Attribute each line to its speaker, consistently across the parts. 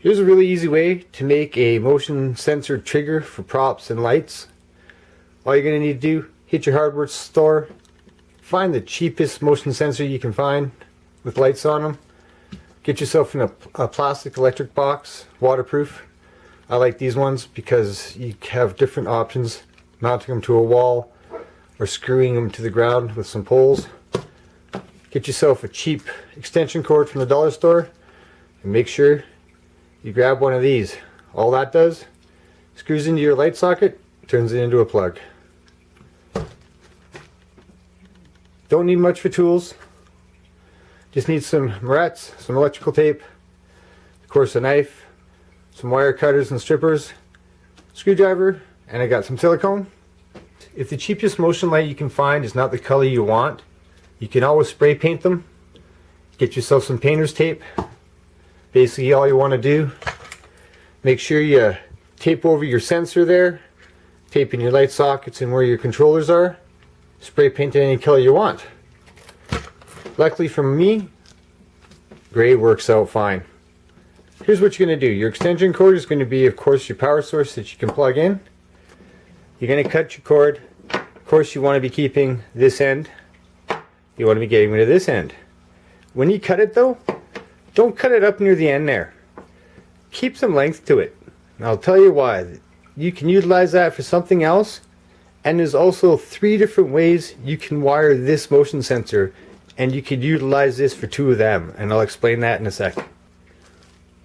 Speaker 1: Here's a really easy way to make a motion sensor trigger for props and lights. All you're going to need to do, hit your hardware store, find the cheapest motion sensor you can find with lights on them. Get yourself in a plastic electric box, waterproof. I like these ones because you have different options, mounting them to a wall or screwing them to the ground with some poles. Get yourself a cheap extension cord from the dollar store and make sure you grab one of these. All that does, screws into your light socket, turns it into a plug. Don't need much for tools. Just need some morettes, some electrical tape, of course a knife, some wire cutters and strippers, screwdriver, and I got some silicone. If the cheapest motion light you can find is not the color you want, you can always spray paint them. Get yourself some painter's tape. Basically all you want to do, make sure you tape over your sensor there, tape in your light sockets and where your controllers are, spray paint it any color you want. Luckily for me, gray works out fine. Here's what you're going to do. Your extension cord is going to be, of course, your power source that you can plug in. You're going to cut your cord. Of course, you want to be keeping this end. You want to be getting rid of this end. When you cut it though, don't cut it up near the end there. Keep some length to it. And I'll tell you why. You can utilize that for something else, and there's also 3 different ways you can wire this motion sensor, and you could utilize this for 2 of them, and I'll explain that in a sec.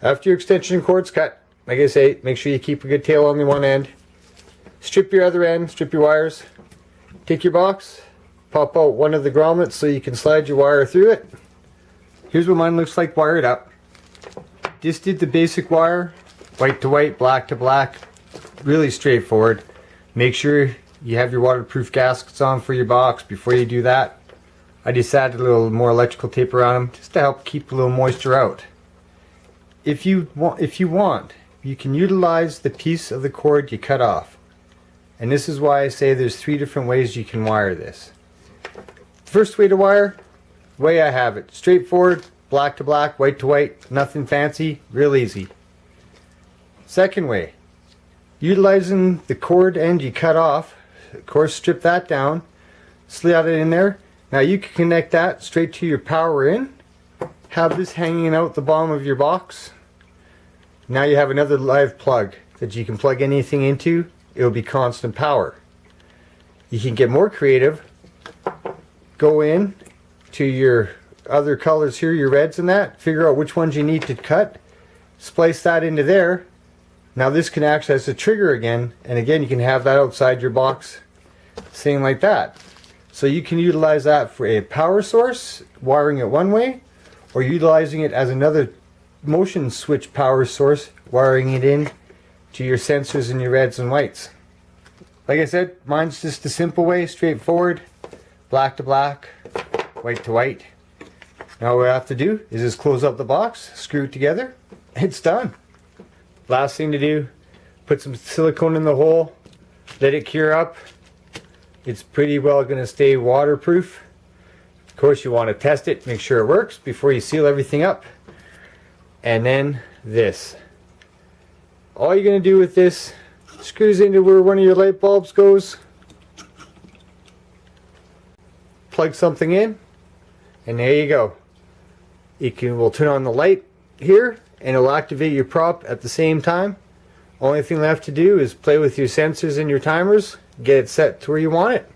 Speaker 1: After your extension cord's cut, like I say, make sure you keep a good tail on the one end. Strip your other end, strip your wires. Take your box, pop out one of the grommets so you can slide your wire through it. Here's what mine looks like wired up. Just did the basic wire, white to white, black to black. Really straightforward. Make sure you have your waterproof gaskets on for your box before you do that. I just added a little more electrical tape around them just to help keep a little moisture out. If you want, you can utilize the piece of the cord you cut off. And this is why I say there's 3 different ways you can wire this. First way to wire, way I have it. Straightforward, black to black, white to white, nothing fancy, real easy. Second way, utilizing the cord end you cut off, of course strip that down, slide it in there. Now you can connect that straight to your power in, have this hanging out the bottom of your box. Now you have another live plug that you can plug anything into. It'll be constant power. You can get more creative. Go in to your other colors here, your reds and that, figure out which ones you need to cut, splice that into there. Now this can act as a trigger again, and again you can have that outside your box, same like that. So you can utilize that for a power source, wiring it one way, or utilizing it as another motion switch power source, wiring it in to your sensors and your reds and whites. Like I said, mine's just a simple way, straightforward, black to black, white to white. Now what I have to do is just close up the box, screw it together, it's done. Last thing to do, put some silicone in the hole, let it cure up. It's pretty well going to stay waterproof. Of course you want to test it, make sure it works before you seal everything up. And then this. All you're going to do with this, screws into where one of your light bulbs goes, plug something in, and there you go. We'll turn on the light here and it'll activate your prop at the same time. Only thing left to do is play with your sensors and your timers, get it set to where you want it.